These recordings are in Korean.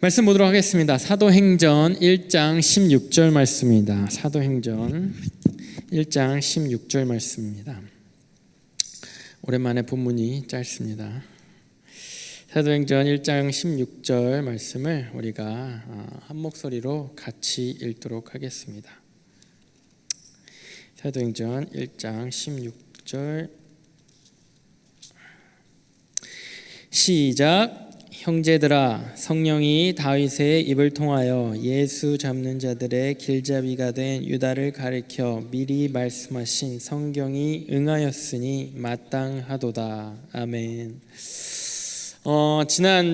말씀 보도록 하겠습니다. 사도행전 1장 16절 말씀입니다. 사도행전 1장 16절 말씀입니다. 오랜만에 본문이 짧습니다. 사도행전 1장 16절 말씀을 우리가 한 목소리로 같이 읽도록 하겠습니다. 사도행전 1장 16절 시작. 형제들아, 성령이 다윗의 입을 통하여 예수 잡는 자들의 길잡이가 된 유다를 가리켜 미리 말씀하신 성경이 응하였으니 마땅하도다. 아멘.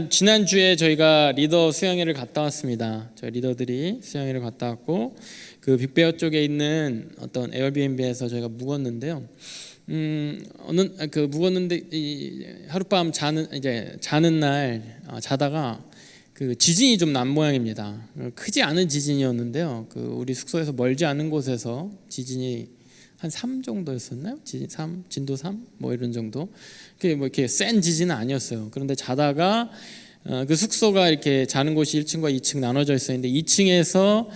지난주에 저희가 리더 수양회를 갔다 왔습니다. 저희 리더들이 수양회를 갔다 왔고, 그 빅베어 쪽에 있는 어떤 에어비앤비에서 저희가 묵었는데요. 묵었는데 하룻밤 자는 날 자다가 그 지진이 좀 난 모양입니다. 크지 않은 지진이었는데요. 그 우리 숙소에서 멀지 않은 곳에서 지진이 한 3 정도였었나요? 지진 3, 진도 3, 뭐 이런 정도. 이렇게 센 지진은 아니었어요. 그런데 자다가 그 숙소가 이렇게 자는 곳이 1층과 2층 나눠져 있었는데 2층에서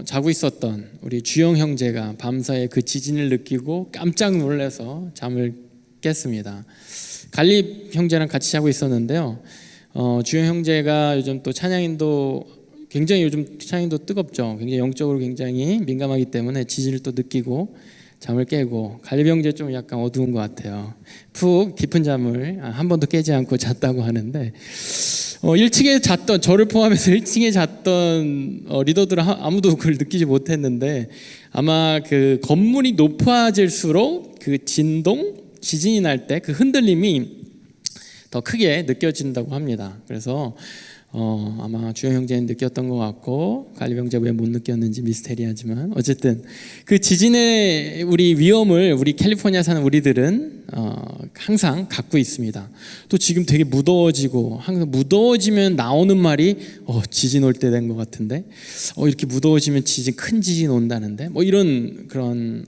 자고 있었던 우리 주영 형제가 밤사이에 그 지진을 느끼고 깜짝 놀라서 잠을 깼습니다. 갈립 형제랑 같이 자고 있었는데요. 주영 형제가 요즘 또 찬양인도 굉장히 요즘 찬양인도 뜨겁죠. 굉장히 영적으로 굉장히 민감하기 때문에 지진을 또 느끼고 잠을 깨고, 갈립 형제 좀 약간 어두운 것 같아요. 푹 깊은 잠을 한 번도 깨지 않고 잤다고 하는데 1층에 잤던, 저를 포함해서 1층에 잤던 리더들은 아무도 그걸 느끼지 못했는데, 아마 그 건물이 높아질수록 그 지진이 날 때 그 흔들림이 더 크게 느껴진다고 합니다. 그래서 아마 주영 형제는 느꼈던 것 같고, 갈립 형제 왜 못 느꼈는지 미스테리하지만, 어쨌든 그 지진의 우리 위험을 우리 캘리포니아 사는 우리들은 항상 갖고 있습니다. 또 지금 되게 무더워지고, 항상 무더워지면 나오는 말이 지진 올 때 된 것 같은데, 이렇게 무더워지면 큰 지진 온다는데, 뭐 이런 그런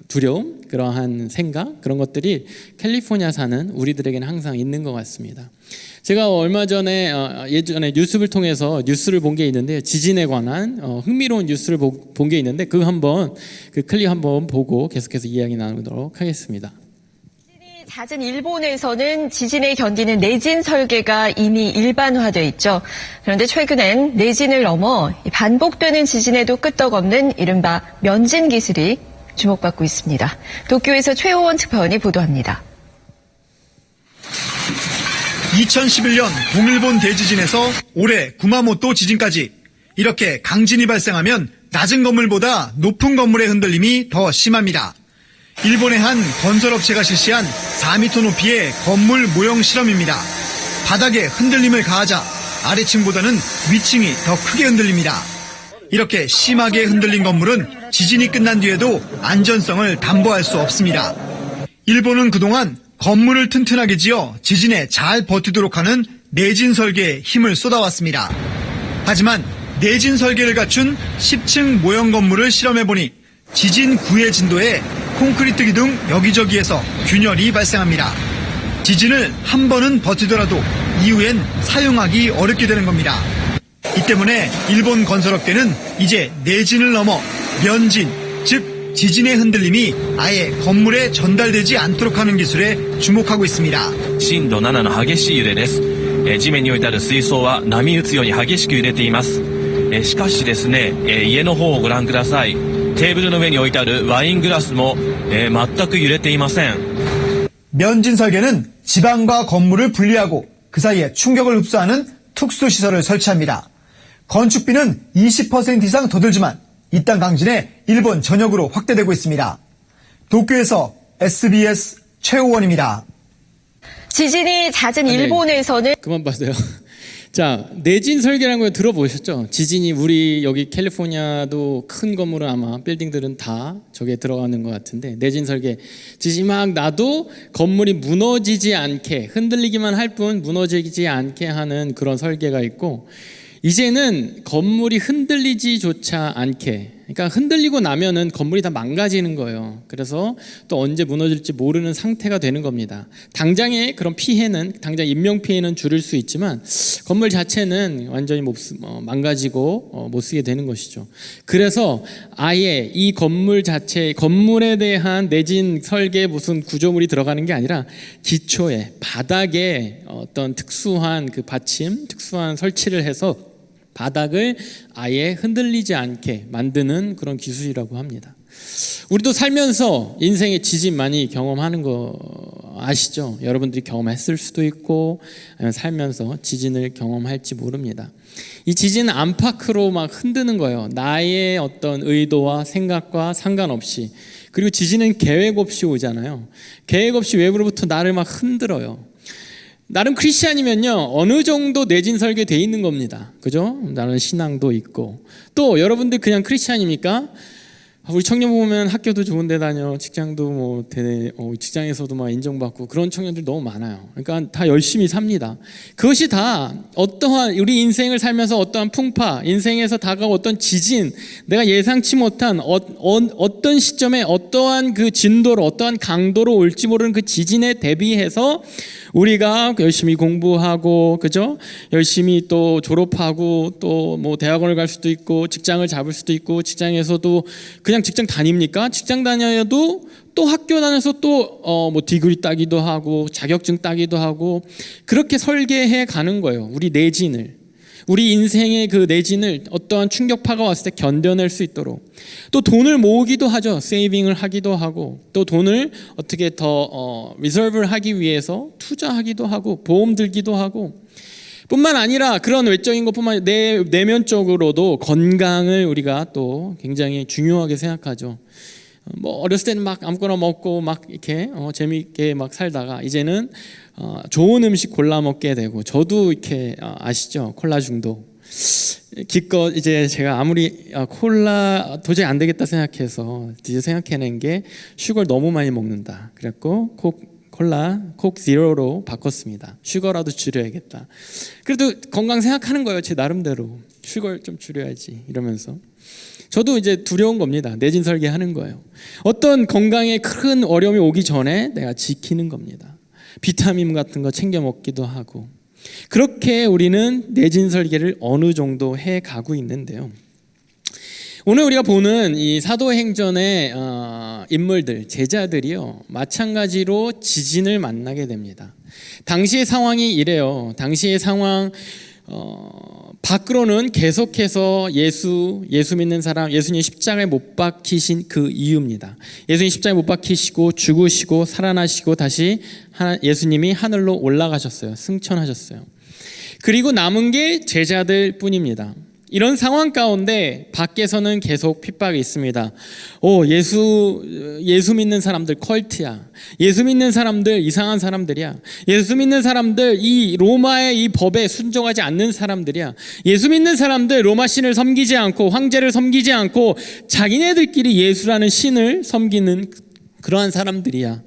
두려움, 그러한 생각, 그런 것들이 캘리포니아 사는 우리들에게는 항상 있는 것 같습니다. 제가 얼마 전에 예전에 뉴스를 통해서 뉴스를 본 게 있는데요. 지진에 관한 흥미로운 뉴스를 본 게 있는데, 그 클립 한번 보고 계속해서 이야기 나누도록 하겠습니다. 지진이 잦은 일본에서는 지진에 견디는 내진 설계가 이미 일반화되어 있죠. 그런데 최근엔 내진을 넘어 반복되는 지진에도 끄떡없는 이른바 면진 기술이 주목받고 있습니다. 도쿄에서 최호원 특파원이 보도합니다. 2011년 동일본 대지진에서 올해 구마모토 지진까지 이렇게 강진이 발생하면 낮은 건물보다 높은 건물의 흔들림이 더 심합니다. 일본의 한 건설업체가 실시한 4m 높이의 건물 모형 실험입니다. 바닥에 흔들림을 가하자 아래층보다는 위층이 더 크게 흔들립니다. 이렇게 심하게 흔들린 건물은 지진이 끝난 뒤에도 안전성을 담보할 수 없습니다. 일본은 그동안 건물을 튼튼하게 지어 지진에 잘 버티도록 하는 내진 설계에 힘을 쏟아왔습니다. 하지만 내진 설계를 갖춘 10층 모형 건물을 실험해보니 지진 구해 진도에 콘크리트 기둥 여기저기에서 균열이 발생합니다. 지진을 한 번은 버티더라도 이후엔 사용하기 어렵게 되는 겁니다. 이 때문에 일본 건설업계는 이제 내진을 넘어 면진, 즉 지진의 흔들림이 아예 건물에 전달되지 않도록 하는 기술에 주목하고 있습니다. 震度7の激しい揺れです。地面に置いてある水槽は波打つように激しく揺れています。しかしですね、家の方をご覧ください。テーブルの上に置いてあるワイングラスも、全く揺れていません。 면진 설계는 지방과 건물을 분리하고 그 사이에 충격을 흡수하는 특수 시설을 설치합니다. 건축비는 20% 이상 더 들지만 이 땅 강진에 일본 전역으로 확대되고 있습니다. 도쿄에서 SBS 최호원입니다. 지진이 잦은 일본에서는 그만 봐세요. 자, 내진 설계라는 거 들어보셨죠? 지진이 우리 여기 캘리포니아도 큰 건물은 아마 빌딩들은 다 저게 들어가는 것 같은데, 내진 설계, 지진 막 나도 건물이 무너지지 않게, 흔들리기만 할 뿐 무너지지 않게 하는 그런 설계가 있고, 이제는 건물이 흔들리지조차 않게, 그러니까 흔들리고 나면은 건물이 다 망가지는 거예요. 그래서 또 언제 무너질지 모르는 상태가 되는 겁니다. 당장의 그런 피해는, 당장 인명 피해는 줄일 수 있지만 건물 자체는 완전히 망가지고 못 쓰게 되는 것이죠. 그래서 아예 이 건물 자체, 건물에 대한 내진 설계 무슨 구조물이 들어가는 게 아니라 기초에, 바닥에 어떤 특수한 그 받침, 특수한 설치를 해서 바닥을 아예 흔들리지 않게 만드는 그런 기술이라고 합니다. 우리도 살면서 인생의 지진 많이 경험하는 거 아시죠? 여러분들이 경험했을 수도 있고 아니면 살면서 지진을 경험할지 모릅니다. 이 지진은 안팎으로 막 흔드는 거예요. 나의 어떤 의도와 생각과 상관없이. 그리고 지진은 계획 없이 오잖아요. 계획 없이 외부로부터 나를 막 흔들어요. 나름 크리스찬이면요, 어느 정도 내진 설계되어 있는 겁니다. 그죠? 나는 신앙도 있고. 또 여러분들 그냥 크리스찬입니까? 우리 청년 보면 학교도 좋은 데 다녀, 직장도 직장에서도 막 인정받고 그런 청년들 너무 많아요. 그러니까 다 열심히 삽니다. 그것이 다 어떠한 우리 인생을 살면서 어떠한 풍파, 인생에서 다가온 어떤 지진, 내가 예상치 못한 어떤 시점에 어떠한 그 진도로, 어떠한 강도로 올지 모르는 그 지진에 대비해서 우리가 열심히 공부하고, 그죠? 열심히 또 졸업하고, 또 뭐 대학원을 갈 수도 있고, 직장을 잡을 수도 있고, 직장에서도 그냥 직장 다닙니까? 직장 다녀도 또 학교 다녀서 또 뭐 디그리 따기도 하고, 자격증 따기도 하고, 그렇게 설계해 가는 거예요. 우리 내진을. 우리 인생의 그 내진을 어떠한 충격파가 왔을 때 견뎌낼 수 있도록. 또 돈을 모으기도 하죠. 세이빙을 하기도 하고, 또 돈을 어떻게 더 리저브를 하기 위해서 투자하기도 하고, 보험 들기도 하고, 뿐만 아니라 그런 외적인 것뿐만 아니라 내면적으로도 건강을 우리가 또 굉장히 중요하게 생각하죠. 뭐 어렸을 때는 막 아무거나 먹고 막 이렇게 재미있게 막 살다가 이제는 좋은 음식 골라 먹게 되고, 저도 이렇게 아시죠? 콜라 중독. 기껏 이제 제가 아무리 콜라 도저히 안 되겠다 생각해서 이제 생각해낸 게 슈거를 너무 많이 먹는다. 그래갖고 콕 제로로 바꿨습니다. 슈거라도 줄여야겠다. 그래도 건강 생각하는 거예요. 제 나름대로. 슈거를 좀 줄여야지 이러면서. 저도 이제 두려운 겁니다. 내진 설계하는 거예요. 어떤 건강에 큰 어려움이 오기 전에 내가 지키는 겁니다. 비타민 같은 거 챙겨 먹기도 하고. 그렇게 우리는 내진 설계를 어느 정도 해 가고 있는데요. 오늘 우리가 보는 이 사도행전의 인물들, 제자들이요, 마찬가지로 지진을 만나게 됩니다. 당시의 상황이 이래요. 당시의 상황, 밖으로는 계속해서 예수 믿는 사람, 예수님 십자가에 못 박히신 그 이유입니다. 예수님 십자가에 못 박히시고 죽으시고 살아나시고 다시 예수님이 하늘로 올라가셨어요. 승천하셨어요. 그리고 남은 게 제자들 뿐입니다. 이런 상황 가운데 밖에서는 계속 핍박이 있습니다. 예수 믿는 사람들 컬트야. 예수 믿는 사람들 이상한 사람들이야. 예수 믿는 사람들 이 로마의 이 법에 순종하지 않는 사람들이야. 예수 믿는 사람들 로마 신을 섬기지 않고 황제를 섬기지 않고 자기네들끼리 예수라는 신을 섬기는 그러한 사람들이야.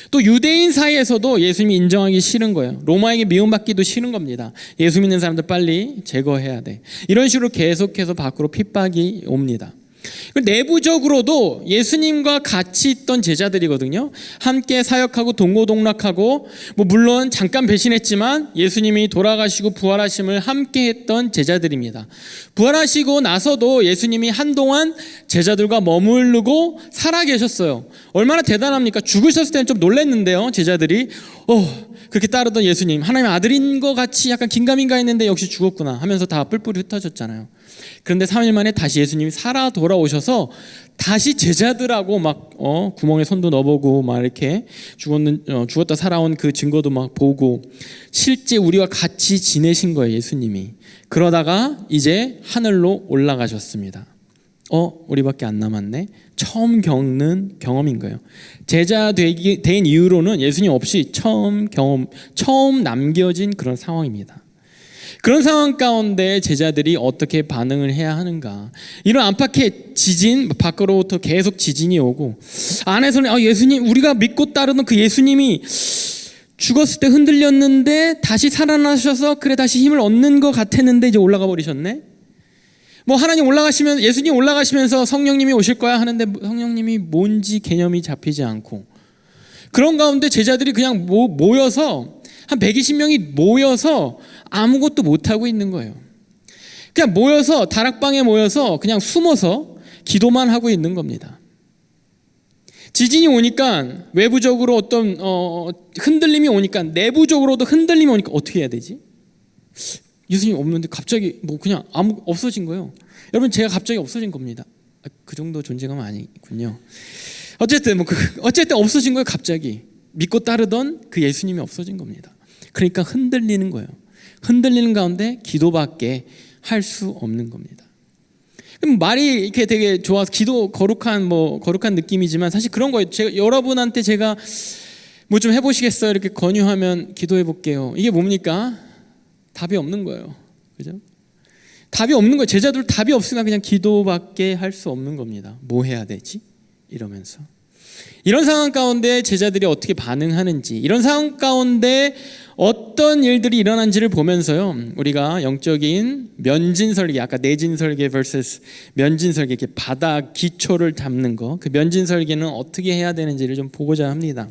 또 유대인 사이에서도 예수님이 인정하기 싫은 거예요. 로마에게 미움받기도 싫은 겁니다. 예수 믿는 사람들 빨리 제거해야 돼. 이런 식으로 계속해서 밖으로 핍박이 옵니다. 내부적으로도 예수님과 같이 있던 제자들이거든요. 함께 사역하고 동고동락하고, 물론 잠깐 배신했지만 예수님이 돌아가시고 부활하심을 함께 했던 제자들입니다. 부활하시고 나서도 예수님이 한동안 제자들과 머무르고 살아계셨어요. 얼마나 대단합니까? 죽으셨을 때는 좀 놀랐는데요. 제자들이 그렇게 따르던 예수님, 하나님의 아들인 것 같이 약간 긴가민가 했는데 역시 죽었구나 하면서 다 뿔뿔이 흩어졌잖아요. 그런데 3일 만에 다시 예수님이 살아 돌아오셔서 다시 제자들하고 막 구멍에 손도 넣어보고 막 이렇게 죽었다 살아온 그 증거도 막 보고 실제 우리와 같이 지내신 거예요, 예수님이. 그러다가 이제 하늘로 올라가셨습니다. 우리밖에 안 남았네. 처음 겪는 경험인 거예요. 제자 된 이후로는 예수님 없이 처음 남겨진 그런 상황입니다. 그런 상황 가운데 제자들이 어떻게 반응을 해야 하는가. 이런 안팎의 지진, 밖으로부터 계속 지진이 오고, 안에서는 예수님, 우리가 믿고 따르던 그 예수님이 죽었을 때 흔들렸는데 다시 살아나셔서 그래 다시 힘을 얻는 것 같았는데 이제 올라가 버리셨네. 뭐 하나님 올라가시면 예수님 올라가시면서 성령님이 오실 거야 하는데 성령님이 뭔지 개념이 잡히지 않고 그런 가운데 제자들이 그냥 모여서 한 120명이 모여서 아무것도 못하고 있는 거예요. 그냥 모여서 다락방에 모여서 그냥 숨어서 기도만 하고 있는 겁니다. 지진이 오니까 외부적으로 어떤 흔들림이 오니까 내부적으로도 흔들림이 오니까 어떻게 해야 되지? 예수님 없는데 갑자기 뭐 그냥 없어진 거예요. 여러분 제가 갑자기 없어진 겁니다. 그 정도 존재감은 아니군요. 어쨌든 어쨌든 없어진 거예요. 갑자기 믿고 따르던 그 예수님이 없어진 겁니다. 그러니까 흔들리는 거예요. 흔들리는 가운데 기도밖에 할 수 없는 겁니다. 그럼 말이 이렇게 되게 좋아서 기도 거룩한 느낌이지만 사실 그런 거예요. 여러분한테 제가 뭐 좀 해보시겠어요? 이렇게 권유하면 기도해 볼게요. 이게 뭡니까? 답이 없는 거예요. 그죠? 답이 없는 거예요. 제자들 답이 없으니까 그냥 기도밖에 할 수 없는 겁니다. 뭐 해야 되지? 이러면서. 이런 상황 가운데 제자들이 어떻게 반응하는지, 이런 상황 가운데 어떤 일들이 일어난지를 보면서요, 우리가 영적인 면진설계, 아까 내진설계 vs 면진설계, 이렇게 바닥 기초를 잡는 거, 그 면진설계는 어떻게 해야 되는지를 좀 보고자 합니다.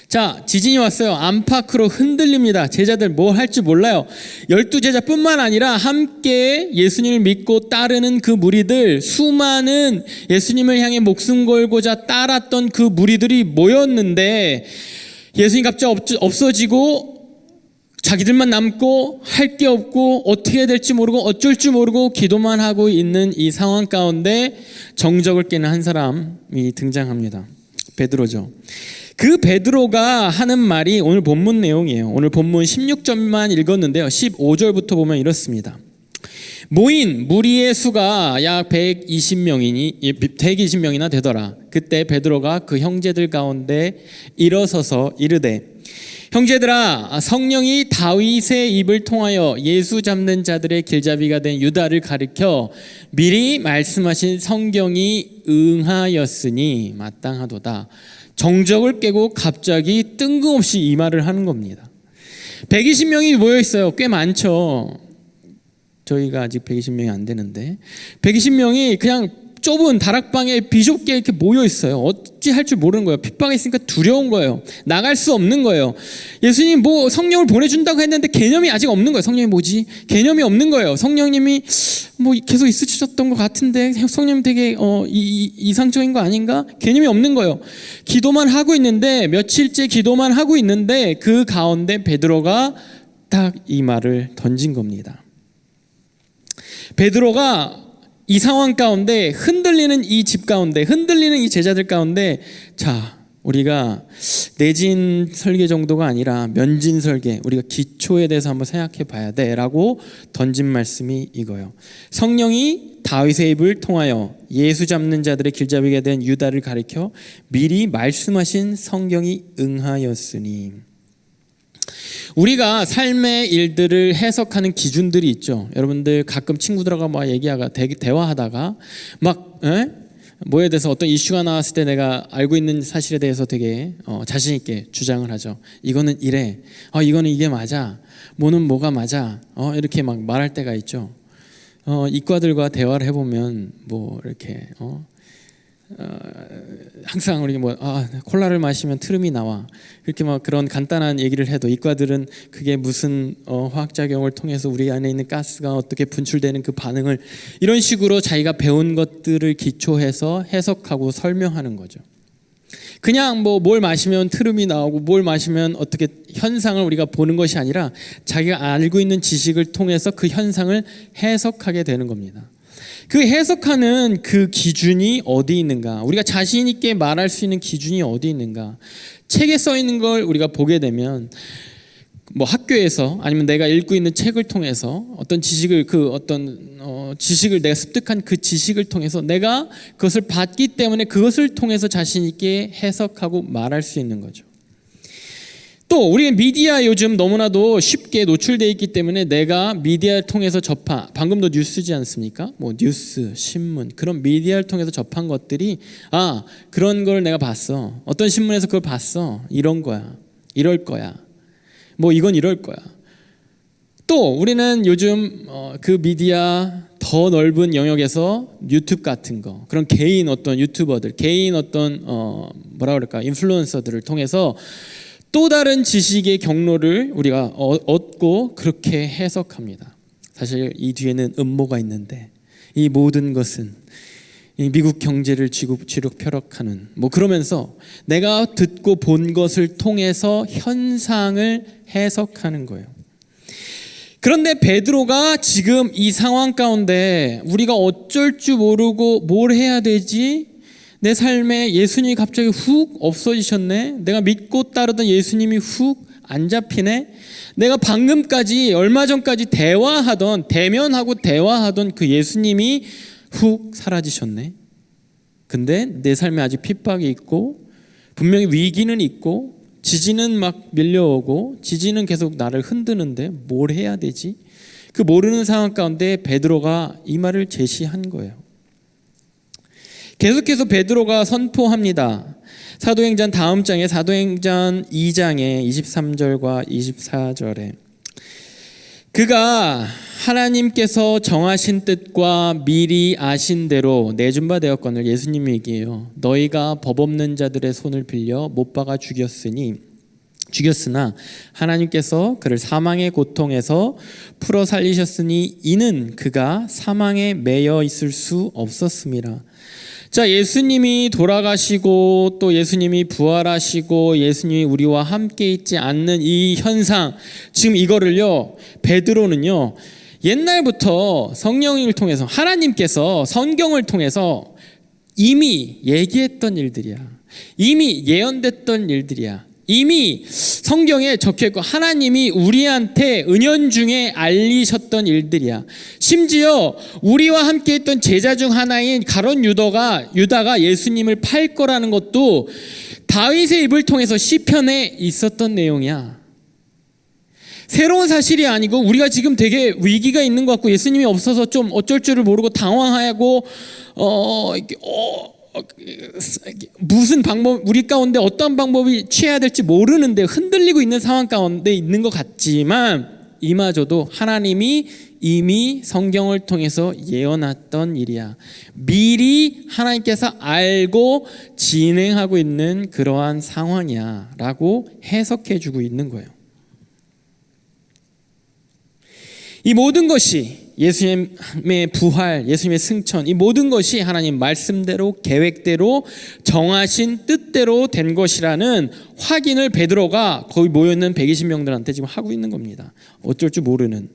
자, 지진이 왔어요. 안팎으로 흔들립니다. 제자들 뭘 할지 몰라요. 12제자뿐만 아니라 함께 예수님을 믿고 따르는 그 무리들, 수많은 예수님을 향해 목숨 걸고자 따랐던 그 무리들이 모였는데 예수님 갑자기 없어지고 자기들만 남고 할 게 없고 어떻게 해야 될지 모르고 어쩔 줄 모르고 기도만 하고 있는 이 상황 가운데 정적을 깨는 한 사람이 등장합니다. 베드로죠. 그 베드로가 하는 말이 오늘 본문 내용이에요. 오늘 본문 16절만 읽었는데요. 15절부터 보면 이렇습니다. 모인 무리의 수가 약 120명이나 되더라. 그때 베드로가 그 형제들 가운데 일어서서 이르되 형제들아, 성령이 다윗의 입을 통하여 예수 잡는 자들의 길잡이가 된 유다를 가리켜 미리 말씀하신 성경이 응하였으니 마땅하도다. 정적을 깨고 갑자기 뜬금없이 이 말을 하는 겁니다. 120명이 모여 있어요. 꽤 많죠. 저희가 아직 120명이 안 되는데 120명이 그냥 좁은 다락방에 비좁게 이렇게 모여 있어요. 어찌 할 줄 모르는 거예요. 핍박에 있으니까 두려운 거예요. 나갈 수 없는 거예요. 예수님 뭐 성령을 보내준다고 했는데 개념이 아직 없는 거예요. 성령이 뭐지? 개념이 없는 거예요. 성령님이 뭐 계속 있으셨던 것 같은데 성령님 되게 이상적인 거 아닌가? 개념이 없는 거예요. 기도만 하고 있는데 며칠째 기도만 하고 있는데 그 가운데 베드로가 딱 이 말을 던진 겁니다. 베드로가 이 상황 가운데 흔들리는 이 집 가운데 흔들리는 이 제자들 가운데 자, 우리가 내진 설계 정도가 아니라 면진 설계, 우리가 기초에 대해서 한번 생각해 봐야 돼 라고 던진 말씀이 이거예요. 성령이 다윗의 입을 통하여 예수 잡는 자들의 길잡이가 된 유다를 가리켜 미리 말씀하신 성경이 응하였으니. 우리가 삶의 일들을 해석하는 기준들이 있죠. 여러분들 가끔 친구들하고 막 얘기하다가 대화하다가 막 뭐에 대해서 어떤 이슈가 나왔을 때 내가 알고 있는 사실에 대해서 되게 자신 있게 주장을 하죠. 이거는 이래. 이거는 이게 맞아. 뭐는 뭐가 맞아. 이렇게 막 말할 때가 있죠. 이과들과 대화를 해보면 뭐 이렇게 항상 우리 콜라를 마시면 트름이 나와. 그렇게 막 그런 간단한 얘기를 해도 이과들은 그게 무슨 화학작용을 통해서 우리 안에 있는 가스가 어떻게 분출되는 그 반응을 이런 식으로 자기가 배운 것들을 기초해서 해석하고 설명하는 거죠. 그냥 뭐 뭘 마시면 트름이 나오고 뭘 마시면 어떻게 현상을 우리가 보는 것이 아니라 자기가 알고 있는 지식을 통해서 그 현상을 해석하게 되는 겁니다. 그 해석하는 그 기준이 어디 있는가? 우리가 자신 있게 말할 수 있는 기준이 어디 있는가? 책에 써 있는 걸 우리가 보게 되면 뭐 학교에서 아니면 내가 읽고 있는 책을 통해서 어떤 지식을 지식을 내가 습득한 그 지식을 통해서 내가 그것을 봤기 때문에 그것을 통해서 자신 있게 해석하고 말할 수 있는 거죠. 또 우리가 미디어 요즘 너무나도 쉽게 노출되어 있기 때문에 내가 미디어를 통해서 방금도 뉴스지 않습니까? 뭐 뉴스, 신문 그런 미디어를 통해서 접한 것들이 그런 걸 내가 봤어. 어떤 신문에서 그걸 봤어. 이런 거야. 이럴 거야. 뭐 이건 이럴 거야. 또 우리는 요즘 그 미디어 더 넓은 영역에서 유튜브 같은 거, 그런 개인 어떤 유튜버들, 개인 어떤 인플루언서들을 통해서 또 다른 지식의 경로를 우리가 얻고 그렇게 해석합니다. 사실 이 뒤에는 음모가 있는데, 이 모든 것은 이 미국 경제를 쥐락펴락하는 그러면서 내가 듣고 본 것을 통해서 현상을 해석하는 거예요. 그런데 베드로가 지금 이 상황 가운데 우리가 어쩔 줄 모르고 뭘 해야 되지? 내 삶에 예수님이 갑자기 훅 없어지셨네. 내가 믿고 따르던 예수님이 훅 안 잡히네. 내가 방금까지 얼마 전까지 대면하고 대화하던 그 예수님이 훅 사라지셨네. 근데 내 삶에 아직 핍박이 있고 분명히 위기는 있고 지진은 막 밀려오고 지진은 계속 나를 흔드는데 뭘 해야 되지? 그 모르는 상황 가운데 베드로가 이 말을 제시한 거예요. 계속해서 베드로가 선포합니다. 사도행전 다음 장에 사도행전 2장에 23절과 24절에 그가 하나님께서 정하신 뜻과 미리 아신 대로 내준 바 되었거늘, 예수님이 얘기해요. 너희가 법 없는 자들의 손을 빌려 못 박아 죽였으나 하나님께서 그를 사망의 고통에서 풀어 살리셨으니 이는 그가 사망에 매여 있을 수 없었음이라. 자, 예수님이 돌아가시고 또 예수님이 부활하시고 예수님이 우리와 함께 있지 않는 이 현상, 지금 이거를요, 베드로는요, 옛날부터 성령을 통해서 하나님께서 성경을 통해서 이미 얘기했던 일들이야. 이미 예언됐던 일들이야. 이미 성경에 적혀있고 하나님이 우리한테 은연중에 알리셨던 일들이야. 심지어 우리와 함께 있던 제자 중 하나인 가룟 유다가 예수님을 팔 거라는 것도 다윗의 입을 통해서 시편에 있었던 내용이야. 새로운 사실이 아니고 우리가 지금 되게 위기가 있는 것 같고 예수님이 없어서 좀 어쩔 줄을 모르고 당황하고 무슨 방법, 우리 가운데 어떤 방법이 취해야 될지 모르는데 흔들리고 있는 상황 가운데 있는 것 같지만 이마저도 하나님이 이미 성경을 통해서 예언했던 일이야. 미리 하나님께서 알고 진행하고 있는 그러한 상황이야 라고 해석해 주고 있는 거예요. 이 모든 것이 예수님의 부활, 예수님의 승천, 이 모든 것이 하나님 말씀대로 계획대로 정하신 뜻대로 된 것이라는 확인을 베드로가 거기 모여있는 120명들한테 지금 하고 있는 겁니다. 어쩔 줄 모르는.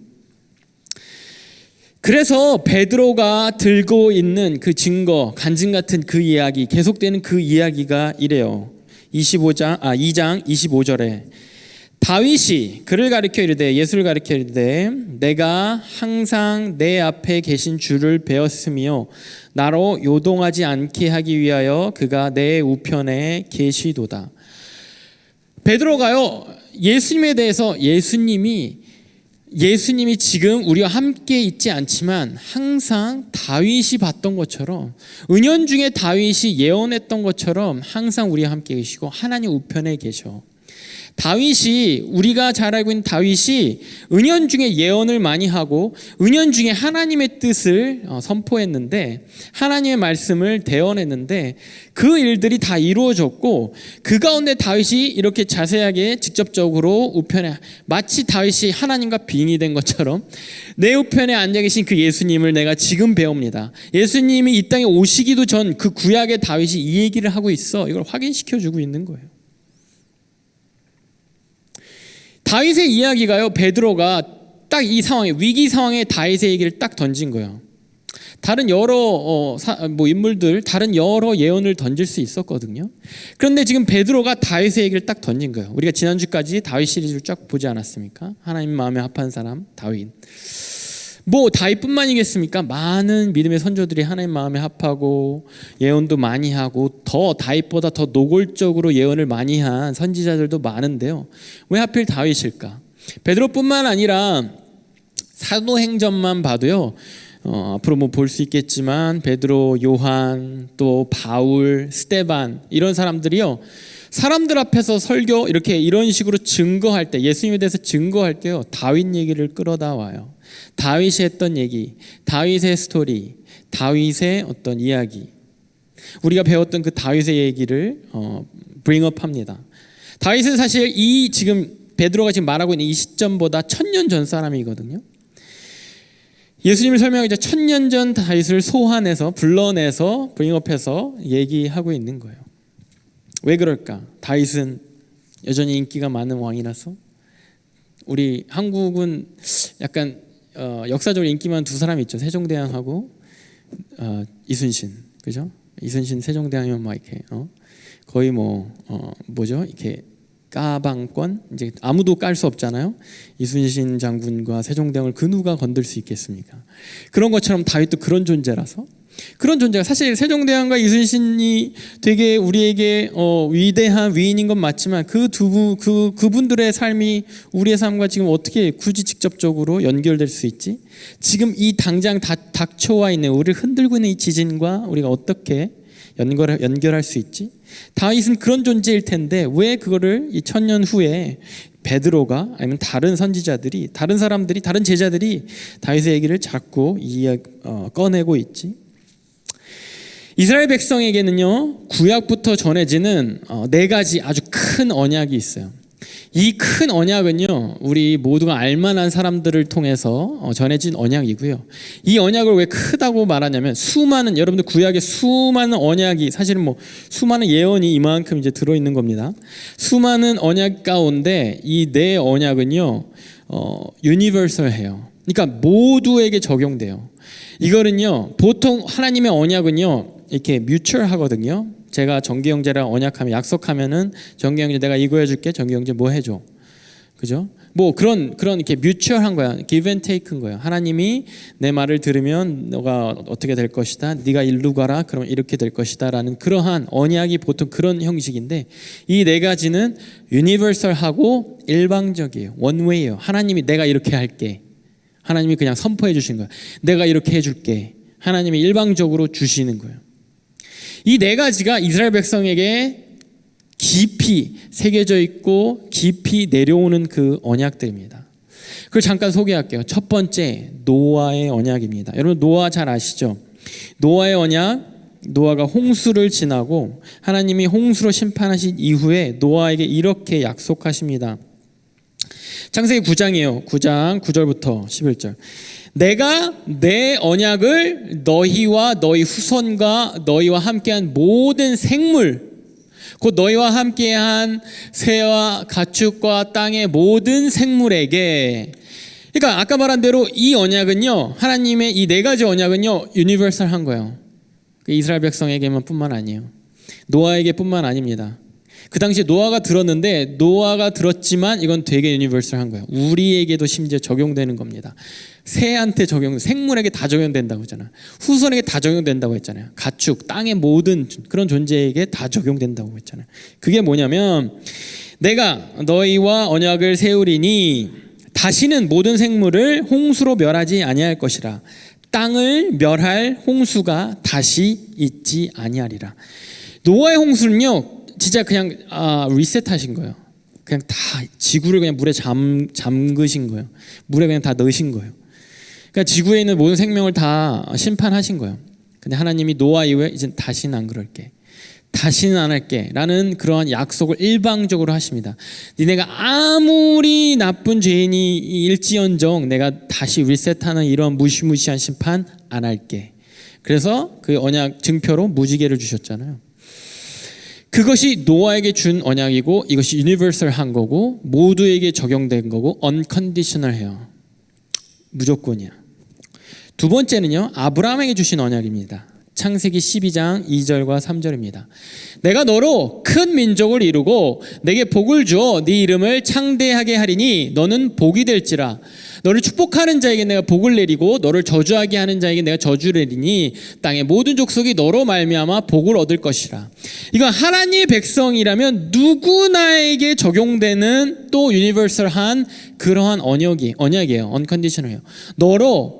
그래서 베드로가 들고 있는 그 증거, 간증 같은 그 이야기, 계속되는 그 이야기가 이래요. 2장 25절에 다윗이 그를 가리켜 이르되, 예수를 가리켜 이르되, 내가 항상 내 앞에 계신 주를 배웠으며 나로 요동하지 않게 하기 위하여 그가 내 우편에 계시도다. 베드로가요, 예수님에 대해서 예수님이 지금 우리와 함께 있지 않지만 항상 다윗이 봤던 것처럼, 은연중에 다윗이 예언했던 것처럼 항상 우리와 함께 계시고 하나님 우편에 계셔. 다윗이, 우리가 잘 알고 있는 다윗이 은연중에 예언을 많이 하고 은연중에 하나님의 뜻을 선포했는데, 하나님의 말씀을 대언했는데 그 일들이 다 이루어졌고, 그 가운데 다윗이 이렇게 자세하게 직접적으로 우편에, 마치 다윗이 하나님과 빙의 된 것처럼 내 우편에 앉아 계신 그 예수님을 내가 지금 배웁니다. 예수님이 이 땅에 오시기도 전 그 구약의 다윗이 이 얘기를 하고 있어. 이걸 확인시켜주고 있는 거예요. 다윗의 이야기가요, 베드로가 딱 이 상황에, 위기 상황에 다윗의 얘기를 딱 던진 거예요. 다른 여러 인물들, 다른 여러 예언을 던질 수 있었거든요. 그런데 지금 베드로가 다윗의 얘기를 딱 던진 거예요. 우리가 지난주까지 다윗 시리즈를 쫙 보지 않았습니까? 하나님 마음에 합한 사람 다윗. 다윗뿐만이겠습니까? 많은 믿음의 선조들이 하나님 마음에 합하고 예언도 많이 하고 더 다윗보다 더 노골적으로 예언을 많이 한 선지자들도 많은데요. 왜 하필 다윗일까? 베드로뿐만 아니라 사도행전만 봐도요, 앞으로 볼 수 있겠지만 베드로, 요한, 또 바울, 스데반, 이런 사람들이요, 사람들 앞에서 설교 이런 식으로 증거할 때, 예수님에 대해서 증거할 때요, 다윗 얘기를 끌어다 와요. 다윗이 했던 얘기, 다윗의 스토리, 다윗의 어떤 이야기, 우리가 배웠던 그 다윗의 얘기를 브링업합니다. 다윗은 사실 이 지금 베드로가 지금 말하고 있는 이 시점보다 1000년 전 사람이거든요. 예수님을 설명하기 전 1000년 전 다윗을 소환해서 불러내서 브링업해서 얘기하고 있는 거예요. 왜 그럴까? 다윗은 여전히 인기가 많은 왕이라서. 우리 한국은 약간 역사적으로 인기 많은 두 사람이 있죠. 세종대왕하고 이순신, 그죠? 이순신 세종대왕이면 막 이렇게 거의 뭐죠? 이렇게 까방권, 이제 아무도 깔 수 없잖아요. 이순신 장군과 세종대왕을 그 누가 건들 수 있겠습니까? 그런 것처럼 다윗도 그런 존재라서, 그런 존재가 사실 세종대왕과 이순신이 되게 우리에게 위대한 위인인 건 맞지만 그분들의 삶이 우리의 삶과 지금 어떻게 굳이 직접적으로 연결될 수 있지? 지금 이 당장 닥쳐와 있는 우리를 흔들고 있는 이 지진과 우리가 어떻게 연결할 수 있지? 다윗은 그런 존재일 텐데 왜 그거를 이 1000년 후에 베드로가 아니면 다른 선지자들이, 다른 사람들이, 다른 제자들이 다윗의 얘기를 자꾸 꺼내고 있지? 이스라엘 백성에게는요, 구약부터 전해지는 4가지 아주 큰 언약이 있어요. 이 큰 언약은요, 우리 모두가 알만한 사람들을 통해서 전해진 언약이고요. 이 언약을 왜 크다고 말하냐면, 여러분들 구약에 수많은 언약이, 사실은 수많은 예언이 이만큼 이제 들어있는 겁니다. 수많은 언약 가운데 이 4 언약은요, 유니버설해요. 그러니까 모두에게 적용돼요. 이거는요, 보통 하나님의 언약은요, 이렇게 뮤추얼하거든요. 제가 정기 형제랑 언약하면, 약속하면은 정기 형제 내가 이거 해줄게, 정기 형제 뭐 해줘, 그죠? 그런 이렇게 뮤추얼한 거야. give and take인 거야. 하나님이 내 말을 들으면 너가 어떻게 될 것이다, 네가 일로 가라 그러면 이렇게 될 것이다라는 그러한 언약이 보통 그런 형식인데, 이 4가지는 유니버설하고 일방적이에요. 원웨이예요. 하나님이 내가 이렇게 할게, 하나님이 그냥 선포해 주신 거야. 내가 이렇게 해줄게, 하나님이 일방적으로 주시는 거예요. 이 4가지가 이스라엘 백성에게 깊이 새겨져 있고 깊이 내려오는 그 언약들입니다. 그걸 잠깐 소개할게요. 첫 번째, 노아의 언약입니다. 여러분 노아 잘 아시죠? 노아의 언약, 노아가 홍수를 지나고 하나님이 홍수로 심판하신 이후에 노아에게 이렇게 약속하십니다. 창세기 9장이에요. 9장 9절부터 11절. 내가 내 언약을 너희와 너희 후손과 너희와 함께한 모든 생물, 곧 너희와 함께한 새와 가축과 땅의 모든 생물에게, 그러니까 아까 말한 대로 이 언약은요, 하나님의 이 4가지 언약은요, 유니버설한 거예요. 이스라엘 백성에게만 뿐만 아니에요. 노아에게 뿐만 아닙니다. 그 당시에 노아가 들었는데, 노아가 들었지만 이건 되게 유니버설한 거예요. 우리에게도 심지어 적용되는 겁니다. 새한테 생물에게 다 적용된다고 했잖아요. 후손에게 다 적용된다고 했잖아요. 가축, 땅의 모든 그런 존재에게 다 적용된다고 했잖아요. 그게 뭐냐면, 내가 너희와 언약을 세우리니 다시는 모든 생물을 홍수로 멸하지 아니할 것이라. 땅을 멸할 홍수가 다시 있지 아니하리라. 노아의 홍수는요, 진짜 그냥 리셋하신 거예요. 그냥 다 지구를 그냥 물에 잠그신 거예요. 물에 그냥 다 넣으신 거예요. 그러니까 지구에 있는 모든 생명을 다 심판하신 거예요. 근데 하나님이 노아 이후에 이제 다시는 안 그럴게, 다시는 안 할게 라는 그러한 약속을 일방적으로 하십니다. 니네가 아무리 나쁜 죄인이 일지언정 내가 다시 리셋하는 이런 무시무시한 심판 안 할게. 그래서 그 언약 증표로 무지개를 주셨잖아요. 그것이 노아에게 준 언약이고, 이것이 유니버설한 거고, 모두에게 적용된 거고, 언컨디셔널해요. 무조건이야. 두 번째는요, 아브라함에게 주신 언약입니다. 창세기 12장 2절과 3절입니다. 내가 너로 큰 민족을 이루고 내게 복을 주어 네 이름을 창대하게 하리니 너는 복이 될지라. 너를 축복하는 자에게 내가 복을 내리고 너를 저주하게 하는 자에게 내가 저주를 내리니 땅의 모든 족속이 너로 말미암아 복을 얻을 것이라. 이건 하나님의 백성이라면 누구나에게 적용되는 또 유니버설한 그러한 언약이에요. 언컨디셔널해요.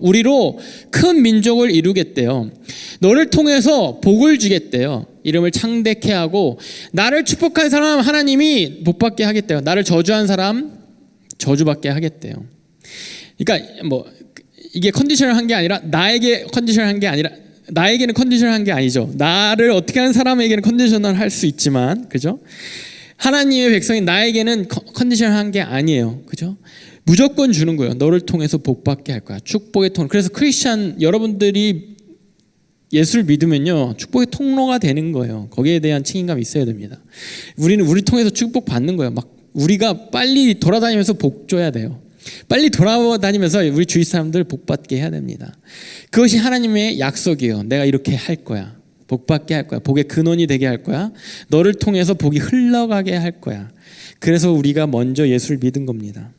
우리로 큰 민족을 이루겠대요. 너를 통해서 복을 주겠대요. 이름을 창대케 하고, 나를 축복한 사람 하나님이 복받게 하겠대요. 나를 저주한 사람 저주받게 하겠대요. 그러니까 이게 컨디셔널한 게 아니라 나에게 컨디셔널한 게 아니라 나에게는 컨디셔널한 게 아니죠. 나를 어떻게 하는 사람에게는 컨디셔널 할 수 있지만, 그죠? 하나님의 백성인 나에게는 컨디셔널한 게 아니에요. 그죠? 무조건 주는 거예요. 너를 통해서 복받게 할 거야. 축복의 통로. 그래서 크리스찬 여러분들이 예수를 믿으면요, 축복의 통로가 되는 거예요. 거기에 대한 책임감이 있어야 됩니다. 우리는 우리 통해서 축복 받는 거예요. 막 우리가 빨리 돌아다니면서 복 줘야 돼요. 빨리 돌아다니면서 우리 주위 사람들 복 받게 해야 됩니다. 그것이 하나님의 약속이에요. 내가 이렇게 할 거야. 복 받게 할 거야. 복의 근원이 되게 할 거야. 너를 통해서 복이 흘러가게 할 거야. 그래서 우리가 먼저 예수를 믿은 겁니다.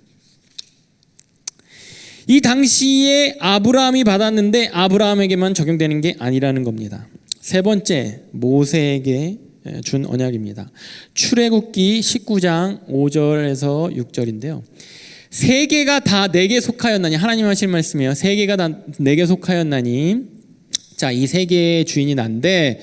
이 당시에 아브라함이 받았는데 아브라함에게만 적용되는 게 아니라는 겁니다. 세 번째, 모세에게 준 언약입니다. 출애굽기 19장 5절에서 6절인데요. 세계가 다 내게 속하였나니, 하나님 하신 말씀이에요. 세계가 다 내게 속하였나니, 자, 이 세계의 주인이 난데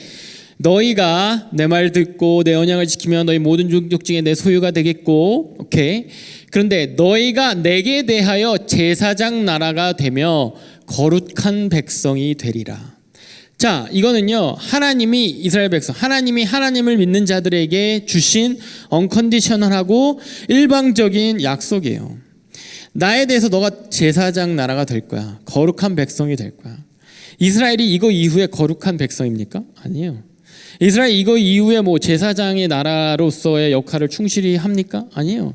너희가 내 말 듣고 내 언약을 지키면 너희 모든 족족 중에 내 소유가 되겠고, 오케이. 그런데 너희가 내게 대하여 제사장 나라가 되며 거룩한 백성이 되리라. 자, 이거는요, 하나님이 이스라엘 백성, 하나님이 하나님을 믿는 자들에게 주신 언컨디셔널하고 일방적인 약속이에요. 나에 대해서 너가 제사장 나라가 될 거야. 거룩한 백성이 될 거야. 이스라엘이 이거 이후에 거룩한 백성입니까? 아니에요. 이스라엘 이거 이후에 뭐 제사장의 나라로서의 역할을 충실히 합니까? 아니에요.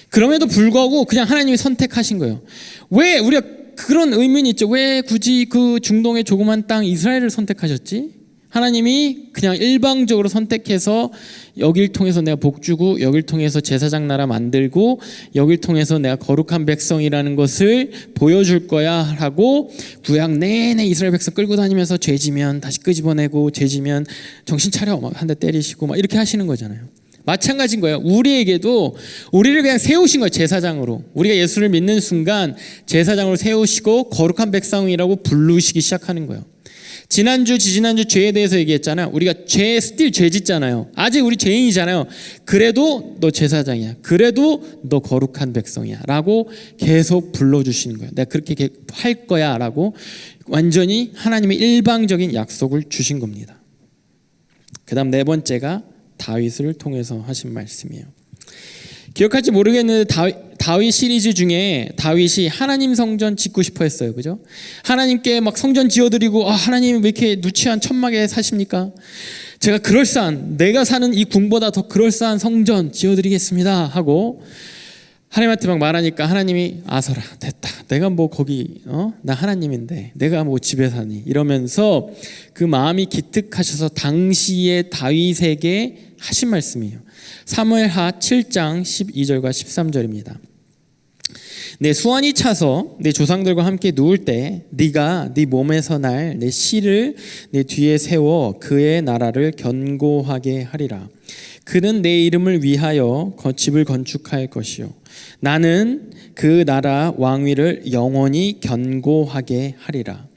그럼에도 불구하고 그냥 하나님이 선택하신 거예요. 왜 우리가 그런 의문이 있죠. 왜 굳이 그 중동의 조그만 땅 이스라엘을 선택하셨지? 하나님이 그냥 일방적으로 선택해서 여길 통해서 내가 복 주고 여길 통해서 제사장 나라 만들고 여길 통해서 내가 거룩한 백성이라는 것을 보여줄 거야 하고 구약 내내 이스라엘 백성 끌고 다니면서 죄 지면 다시 끄집어내고 죄 지면 정신 차려 막 한 대 때리시고 막 이렇게 하시는 거잖아요. 마찬가지인 거예요. 우리에게도 우리를 그냥 세우신 거예요. 제사장으로. 우리가 예수를 믿는 순간 제사장으로 세우시고 거룩한 백성이라고 부르시기 시작하는 거예요. 지난주 지지난주 죄에 대해서 얘기했잖아요. 우리가 죄 짓잖아요. 아직 우리 죄인이잖아요. 그래도 너 제사장이야. 그래도 너 거룩한 백성이야 라고 계속 불러주시는 거예요. 내가 그렇게 할 거야 라고 완전히 하나님의 일방적인 약속을 주신 겁니다. 그 다음 네 번째가 다윗을 통해서 하신 말씀이에요. 기억할지 모르겠는데 다윗 시리즈 중에 다윗이 하나님 성전 짓고 싶어 했어요. 그죠? 하나님께 막 성전 지어드리고, 하나님 왜 이렇게 누추한 천막에 사십니까? 제가 내가 사는 이 궁보다 더 그럴싸한 성전 지어드리겠습니다 하고 하나님한테 막 말하니까 하나님이 아서라 됐다. 내가 뭐 거기 나 하나님인데 내가 뭐 집에 사니 이러면서 그 마음이 기특하셔서 당시에 다윗에게 하신 말씀이에요. 사무엘하 7장 12절과 13절입니다. 내 수완이 차서 내 조상들과 함께 누울 때 네가 네 몸에서 날 내 씨를 내 뒤에 세워 그의 나라를 견고하게 하리라. 그는 내 이름을 위하여 집을 건축할 것이요 나는 그 나라 왕위를 영원히 견고하게 하리라.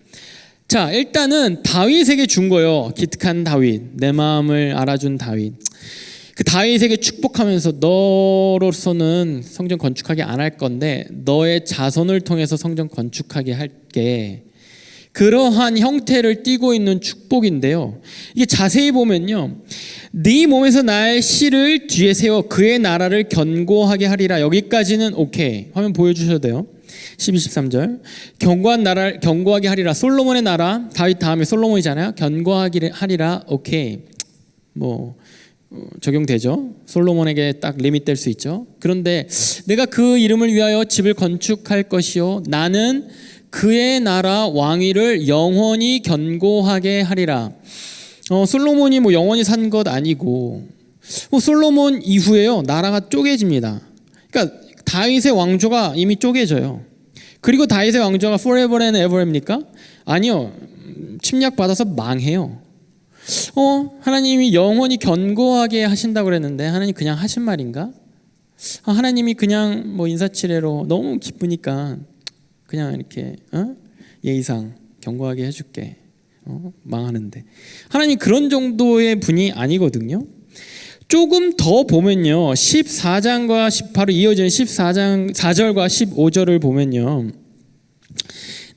자, 일단은 다윗에게 준 거예요. 기특한 다윗, 내 마음을 알아준 다윗. 그 다윗에게 축복하면서 너로서는 성전 건축하게 안 할 건데 너의 자손을 통해서 성전 건축하게 할게. 그러한 형태를 띠고 있는 축복인데요. 이게 자세히 보면요. 네 몸에서 날 씨를 뒤에 세워 그의 나라를 견고하게 하리라. 여기까지는 오케이. 화면 보여주셔도 돼요. 12, 13절. 견고하게 하리라. 솔로몬의 나라. 다윗 다음에 솔로몬이잖아요. 견고하게 하리라. 오케이. 뭐 적용되죠. 솔로몬에게 딱 리밋 될 수 있죠. 그런데 내가 그 이름을 위하여 집을 건축할 것이요 나는 그의 나라 왕위를 영원히 견고하게 하리라. 솔로몬이 뭐 영원히 산 것 아니고 솔로몬 이후에요 나라가 쪼개집니다. 그러니까 다윗의 왕조가 이미 쪼개져요. 그리고 다윗의 왕조가 forever and ever입니까? 아니요. 침략받아서 망해요. 하나님이 영원히 견고하게 하신다고 그랬는데 하나님 그냥 하신 말인가? 하나님이 그냥 뭐 인사치레로 너무 기쁘니까 그냥 이렇게 예의상 견고하게 해줄게. 망하는데 하나님 그런 정도의 분이 아니거든요. 조금 더 보면요 14장과 바로 이어지는 14장 4절과 15절을 보면요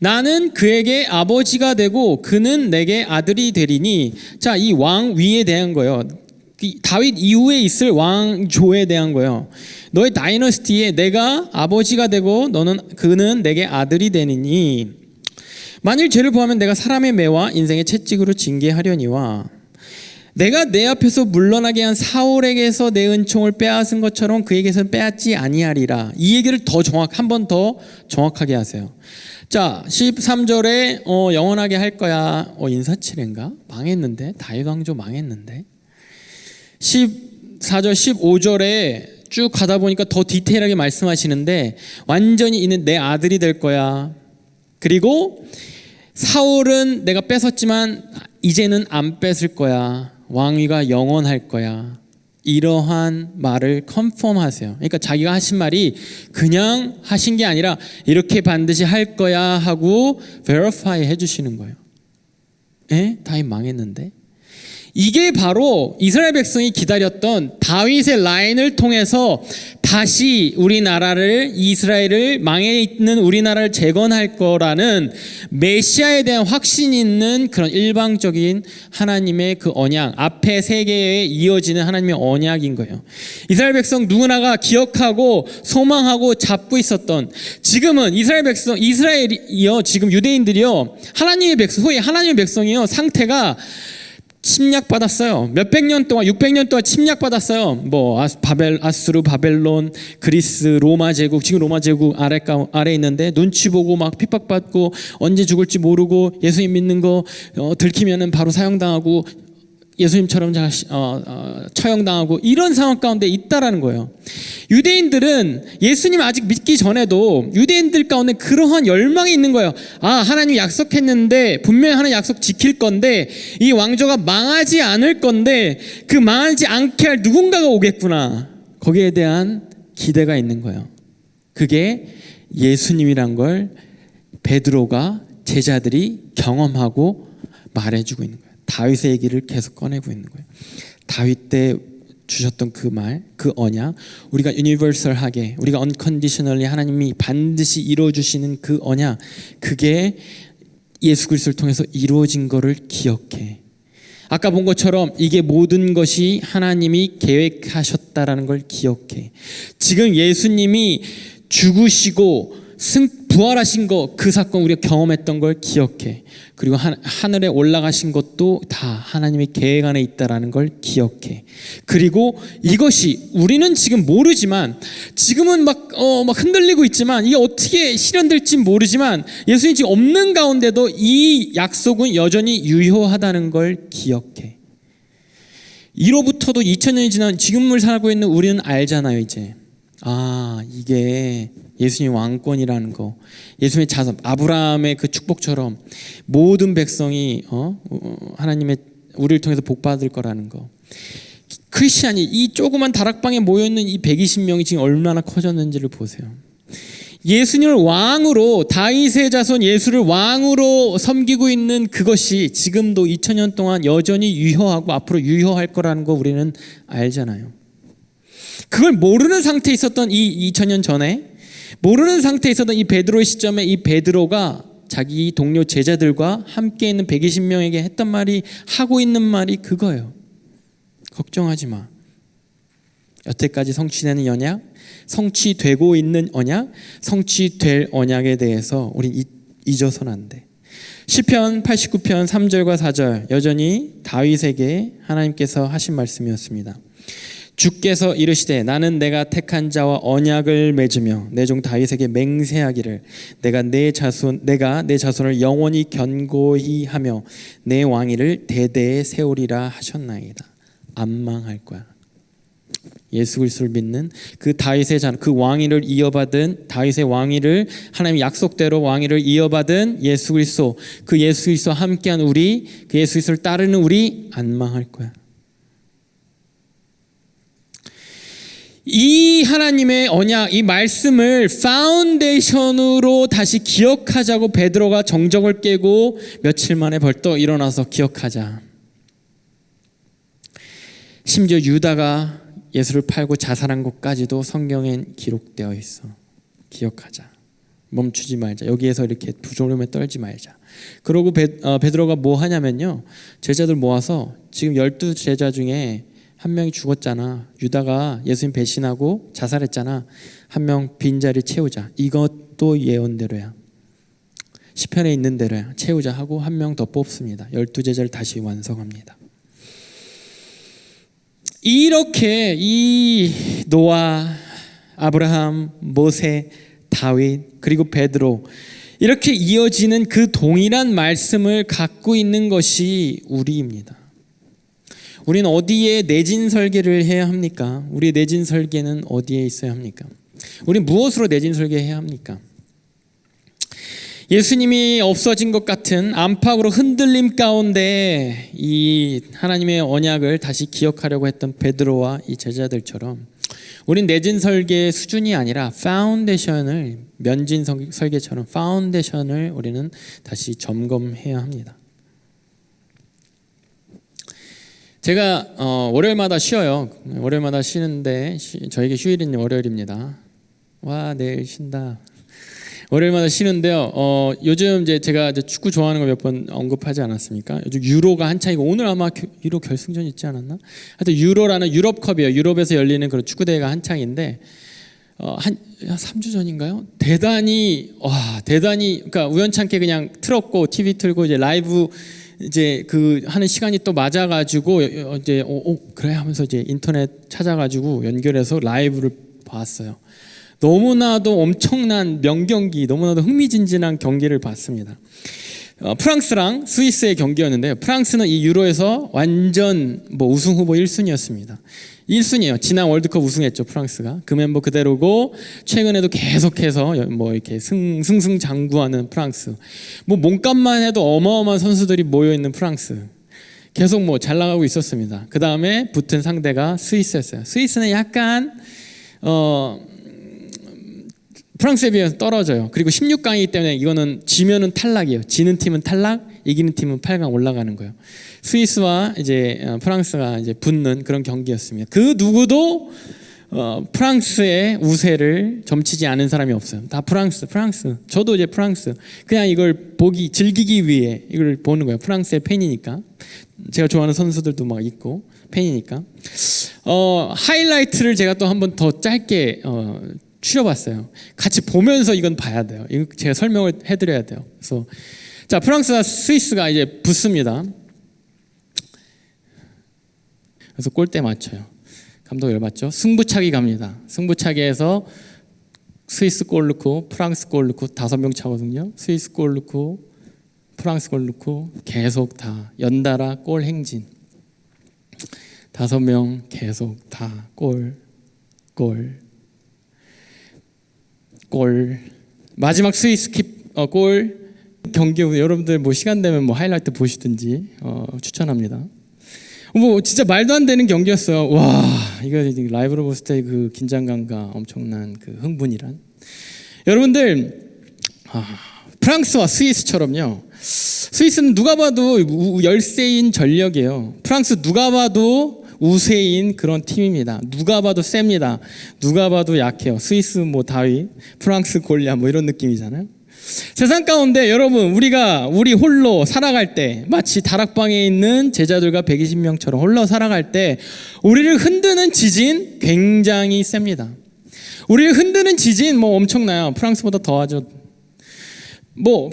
나는 그에게 아버지가 되고 그는 내게 아들이 되리니. 자, 이 왕 위에 대한 거예요. 다윗 이후에 있을 왕조에 대한 거예요. 너의 다이너스티에 내가 아버지가 되고 그는 내게 아들이 되니니 만일 죄를 범하면 내가 사람의 매와 인생의 채찍으로 징계하려니와 내가 내 앞에서 물러나게 한 사울에게서 내 은총을 빼앗은 것처럼 그에게서 빼앗지 아니하리라. 이 얘기를 한 번 더 정확하게 하세요. 자, 13절에 영원하게 할 거야. 인사치레인가? 망했는데. 다윗 왕조 망했는데. 14절 15절에 쭉 가다 보니까 더 디테일하게 말씀하시는데 완전히 이는 내 아들이 될 거야. 그리고 사울은 내가 뺏었지만 이제는 안 뺏을 거야. 왕위가 영원할 거야. 이러한 말을 컨펌하세요. 그러니까 자기가 하신 말이 그냥 하신 게 아니라 이렇게 반드시 할 거야 하고 베리파이 해주시는 거예요. 다윗 망했는데? 이게 바로 이스라엘 백성이 기다렸던 다윗의 라인을 통해서 다시 이스라엘을 망해 있는 우리나라를 재건할 거라는 메시아에 대한 확신이 있는 그런 일방적인 하나님의 그 언약, 앞에 세계에 이어지는 하나님의 언약인 거예요. 이스라엘 백성 누구나가 기억하고 소망하고 잡고 있었던, 지금은 이스라엘이요, 지금 유대인들이요, 소위 하나님의 백성이요, 상태가 침략받았어요. 몇백 년 동안, 600년 동안 침략받았어요. 아수르, 바벨론, 그리스, 로마 제국, 지금 로마 제국 아래 있는데 눈치 보고 막 핍박받고 언제 죽을지 모르고 예수님 믿는 거 들키면은 바로 사형당하고 예수님처럼 처형당하고 이런 상황 가운데 있다라는 거예요. 유대인들은 예수님 아직 믿기 전에도 유대인들 가운데 그러한 열망이 있는 거예요. 하나님이 약속했는데 분명히 하나님 약속 지킬 건데 이 왕조가 망하지 않을 건데 그 망하지 않게 할 누군가가 오겠구나. 거기에 대한 기대가 있는 거예요. 그게 예수님이란 걸 베드로가 제자들이 경험하고 말해주고 있는 거예요. 다윗의 얘기를 계속 꺼내고 있는 거예요. 다윗 때 주셨던 그 말, 그 언약, 우리가 유니버설하게, 우리가 언컨디셔널리 하나님이 반드시 이루어주시는 그 언약, 그게 예수 그리스도를 통해서 이루어진 거를 기억해. 아까 본 것처럼 이게 모든 것이 하나님이 계획하셨다라는 걸 기억해. 지금 예수님이 죽으시고 부활하신 거, 그 사건 우리가 경험했던 걸 기억해. 그리고 하늘에 올라가신 것도 다 하나님의 계획 안에 있다라는 걸 기억해. 그리고 이것이 우리는 지금 모르지만, 지금은 막 흔들리고 있지만, 이게 어떻게 실현될지 모르지만 예수님 지금 없는 가운데도 이 약속은 여전히 유효하다는 걸 기억해. 이로부터도 2000년이 지난 지금을 살고 있는 우리는 알잖아요. 이제 이게 예수님 왕권이라는 거, 예수님의 자손, 아브라함의 그 축복처럼 모든 백성이 하나님의 우리를 통해서 복 받을 거라는 거. 크리스찬이 이 조그만 다락방에 모여있는 이 120명이 지금 얼마나 커졌는지를 보세요. 예수님을 왕으로, 다윗의 자손 예수를 왕으로 섬기고 있는 그것이 지금도 2000년 동안 여전히 유효하고 앞으로 유효할 거라는 거 우리는 알잖아요. 그걸 모르는 상태에 있었던 이 2000년 전에, 모르는 상태에 있었던 이 베드로의 시점에 이 베드로가 자기 동료 제자들과 함께 있는 120명에게 했던 말이, 하고 있는 말이 그거예요. 걱정하지 마. 여태까지 성취되는 언약, 성취되고 있는 언약, 성취될 언약에 대해서 우린 잊어서는 안 돼. 시편 89편 3절과 4절, 여전히 다윗에게 하나님께서 하신 말씀이었습니다. 주께서 이르시되 나는 내가 택한 자와 언약을 맺으며 내 종 다윗에게 맹세하기를 내가 내 자손을 영원히 견고히 하며 내 왕위를 대대에 세우리라 하셨나이다. 안 망할 거야. 예수 그리스도를 믿는 그 다윗의 그 왕위를 이어받은, 다윗의 왕위를 하나님 약속대로 왕위를 이어받은 예수 그리스도, 그 예수 그리스도와 함께한 우리, 그 예수 그리스도를 따르는 우리 안 망할 거야. 이 하나님의 언약, 이 말씀을 파운데이션으로 다시 기억하자고 베드로가 정적을 깨고 며칠 만에 벌떡 일어나서 기억하자. 심지어 유다가 예수를 팔고 자살한 것까지도 성경엔 기록되어 있어. 기억하자. 멈추지 말자. 여기에서 이렇게 부조름에 떨지 말자. 그러고 베드로가 뭐 하냐면요. 제자들 모아서 지금 12제자 중에 한 명이 죽었잖아. 유다가 예수님 배신하고 자살했잖아. 한 명 빈자리 채우자. 이것도 예언대로야. 시편에 있는 대로야. 채우자 하고 한 명 더 뽑습니다. 12제자를 다시 완성합니다. 이렇게 이 노아, 아브라함, 모세, 다윗 그리고 베드로 이렇게 이어지는 그 동일한 말씀을 갖고 있는 것이 우리입니다. 우리는 어디에 내진 설계를 해야 합니까? 우리의 내진 설계는 어디에 있어야 합니까? 우리는 무엇으로 내진 설계해야 합니까? 예수님이 없어진 것 같은 안팎으로 흔들림 가운데 이 하나님의 언약을 다시 기억하려고 했던 베드로와 이 제자들처럼 우린 내진 설계의 수준이 아니라 파운데이션을 면진 설계처럼 파운데이션을 우리는 다시 점검해야 합니다. 제가 월요일마다 쉬어요. 월요일마다 쉬는데 저에게 휴일은 월요일입니다. 와, 내일 쉰다. 월요일마다 쉬는데요. 요즘 이제 제가 이제 축구 좋아하는 거 몇 번 언급하지 않았습니까? 요즘 유로가 한창이고 오늘 아마 유로 결승전 있지 않았나? 하여튼 유로라는 유럽컵이에요. 유럽에서 열리는 그런 축구 대회가 한창인데 한 3주 전인가요? 대단히 그러니까 우연찮게 그냥 틀었고 TV 틀고 이제 라이브 이제 그 하는 시간이 또 맞아가지고 이제 그래 하면서 이제 인터넷 찾아가지고 연결해서 라이브를 봤어요. 너무나도 엄청난 명경기, 너무나도 흥미진진한 경기를 봤습니다. 프랑스랑 스위스의 경기였는데요. 프랑스는 이 유로에서 완전 우승 후보 1순위였습니다. 1순위예요. 지난 월드컵 우승했죠, 프랑스가. 그 멤버 그대로고 최근에도 계속해서 이렇게 승승장구하는 프랑스. 몸값만 해도 어마어마한 선수들이 모여 있는 프랑스. 계속 잘 나가고 있었습니다. 그 다음에 붙은 상대가 스위스였어요. 스위스는 약간 프랑스에 비해서 떨어져요. 그리고 16강이기 때문에 이거는 지면은 탈락이에요. 지는 팀은 탈락, 이기는 팀은 8강 올라가는 거예요. 스위스와 이제 프랑스가 이제 붙는 그런 경기였습니다. 그 누구도 프랑스의 우세를 점치지 않은 사람이 없어요. 다 프랑스. 저도 이제 프랑스. 그냥 이걸 즐기기 위해 이걸 보는 거예요. 프랑스의 팬이니까. 제가 좋아하는 선수들도 막 있고 팬이니까. 하이라이트를 제가 또 한 번 더 짧게 추려봤어요. 같이 보면서 이건 봐야 돼요. 이거 제가 설명을 해드려야 돼요. 그래서 자, 프랑스와 스위스가 이제 붙습니다. 그래서 골대 맞춰요. 감독 열받죠. 승부차기 갑니다. 승부차기에서 스위스 골 넣고 프랑스 골 넣고 5명 차거든요. 스위스 골 넣고 프랑스 골 넣고 계속 다 연달아 골 행진. 5명 계속 다 골. 마지막 스위스 골 경기 여러분들 시간 되면 하이라이트 보시든지 추천합니다. 진짜 말도 안 되는 경기였어요. 와, 이거 라이브로 봤을 때 그 긴장감과 엄청난 그 흥분이란. 여러분들 프랑스와 스위스처럼요. 스위스는 누가 봐도 열세인 전력이에요. 프랑스 누가 봐도 우세인 그런 팀입니다. 누가 봐도 셉니다. 누가 봐도 약해요. 스위스 다윗, 프랑스 골리앗 이런 느낌이잖아요. 세상 가운데 여러분 우리 홀로 살아갈 때 마치 다락방에 있는 제자들과 120명처럼 홀로 살아갈 때 우리를 흔드는 지진 굉장히 셉니다. 우리를 흔드는 지진 엄청나요. 프랑스보다 더하죠.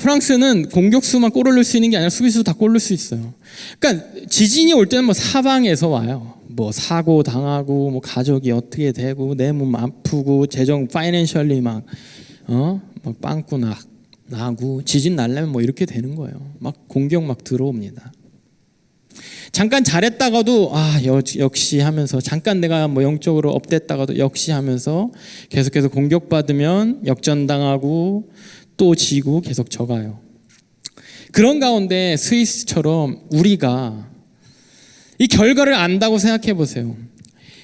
프랑스는 공격수만 골을 넣을 수 있는 게 아니라 수비수도 다 골 넣을 수 있어요. 그러니까 지진이 올 때는 사방에서 와요. 사고 당하고 가족이 어떻게 되고 내 몸 아프고 재정 파이낸셜리 빵꾸 나고 지진 날려면 이렇게 되는 거예요. 공격 들어옵니다. 잠깐 잘했다가도 역시 하면서 잠깐 내가 영적으로 업됐다가도 역시 하면서 계속해서 공격받으면 역전당하고 또 지고 계속 져가요. 그런 가운데 스위스처럼 우리가 이 결과를 안다고 생각해 보세요.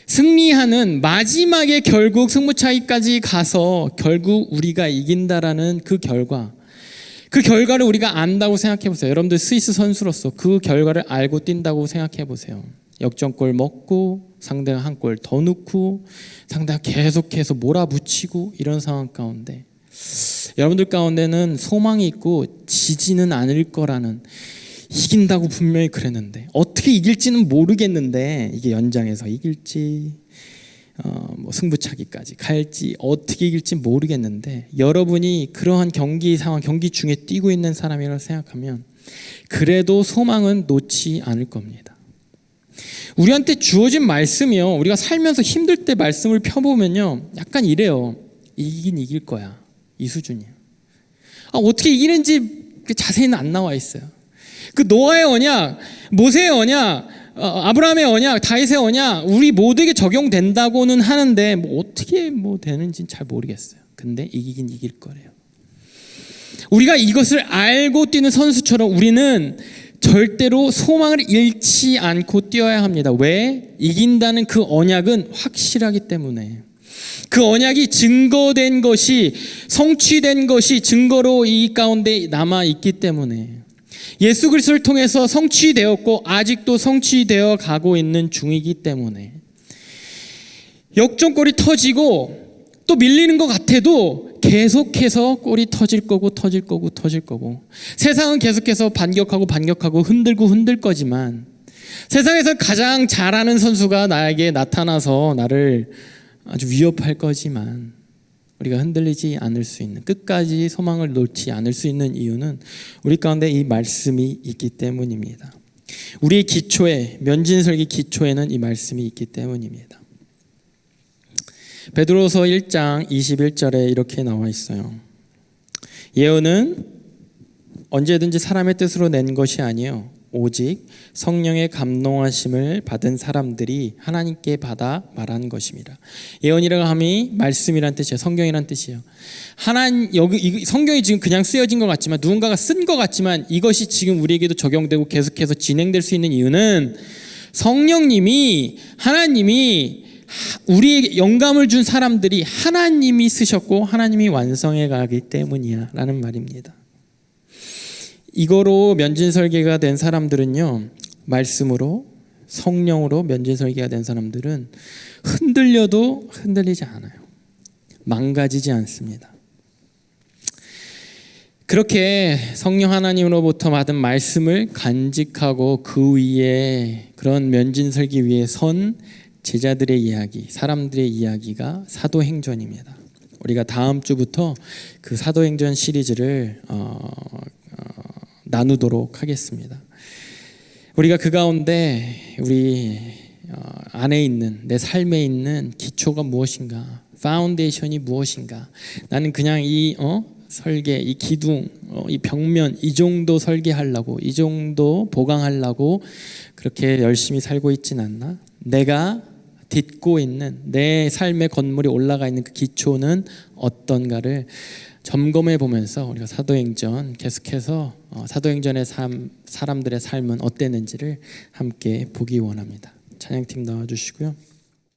승리하는 마지막에 결국 승부차기까지 가서 결국 우리가 이긴다라는 그 결과를 우리가 안다고 생각해 보세요. 여러분들 스위스 선수로서 그 결과를 알고 뛴다고 생각해 보세요. 역전골 먹고 상대가 한 골 더 넣고 상대가 계속해서 몰아붙이고 이런 상황 가운데 여러분들 가운데는 소망이 있고 지지는 않을 거라는, 이긴다고 분명히 그랬는데 어떻게 이길지는 모르겠는데 이게 연장에서 이길지 뭐 승부차기까지 갈지 어떻게 이길지 모르겠는데, 여러분이 그러한 경기 상황, 경기 중에 뛰고 있는 사람이라고 생각하면 그래도 소망은 놓지 않을 겁니다. 우리한테 주어진 말씀이요, 우리가 살면서 힘들 때 말씀을 펴보면요 약간 이래요. 이기긴 이길 거야, 이 수준이에요. 어떻게 이기는지 자세히는 안 나와 있어요. 그 노아의 언약, 모세의 언약, 아브라함의 언약, 다윗의 언약, 우리 모두에게 적용된다고는 하는데 뭐 어떻게 뭐 되는지는 잘 모르겠어요. 근데 이기긴 이길 거래요. 우리가 이것을 알고 뛰는 선수처럼 우리는 절대로 소망을 잃지 않고 뛰어야 합니다. 왜? 이긴다는 그 언약은 확실하기 때문에. 그 언약이 증거된 것이, 성취된 것이 증거로 이 가운데 남아 있기 때문에. 예수 그리스도를 통해서 성취되었고 아직도 성취되어 가고 있는 중이기 때문에. 역전골이 터지고 또 밀리는 것 같아도 계속해서 골이 터질 거고 터질 거고 터질 거고, 세상은 계속해서 반격하고 흔들 거지만, 세상에서 가장 잘하는 선수가 나에게 나타나서 나를 아주 위협할 거지만, 우리가 흔들리지 않을 수 있는, 끝까지 소망을 놓지 않을 수 있는 이유는 우리 가운데 이 말씀이 있기 때문입니다. 우리의 기초에, 면진설기 기초에는 이 말씀이 있기 때문입니다. 베드로서 1장 21절에 이렇게 나와 있어요. 예언은 언제든지 사람의 뜻으로 낸 것이 아니요 오직 성령의 감동하심을 받은 사람들이 하나님께 받아 말한 것입니다. 예언이라고 함이 말씀이란 뜻이에요. 성경이란 뜻이에요. 여기 성경이 지금 그냥 쓰여진 것 같지만, 누군가가 쓴 것 같지만, 이것이 지금 우리에게도 적용되고 계속해서 진행될 수 있는 이유는 성령님이, 하나님이 우리에게 영감을 준 사람들이 하나님이 쓰셨고 하나님이 완성해 가기 때문이야 라는 말입니다. 이거로 면진설계가 된 사람들은요, 말씀으로, 성령으로 면진설계가 된 사람들은 흔들려도 흔들리지 않아요. 망가지지 않습니다. 그렇게 성령 하나님으로부터 받은 말씀을 간직하고 그 위에, 그런 면진설계 위에 선 제자들의 이야기, 사람들의 이야기가 사도행전입니다. 우리가 다음 주부터 그 사도행전 시리즈를 나누도록 하겠습니다. 우리가 그 가운데 우리 안에 있는, 내 삶에 있는 기초가 무엇인가, 파운데이션이 무엇인가, 나는 그냥 이 설계, 이 기둥, 이 벽면, 이 정도 설계하려고, 이 정도 보강하려고 그렇게 열심히 살고 있진 않나? 내가 딛고 있는, 내 삶의 건물이 올라가 있는 그 기초는 어떤가를 점검해 보면서 우리가 사도행전 계속해서 사도행전의 사람들의 삶은 어땠는지를 함께 보기 원합니다. 찬양팀 나와주시고요.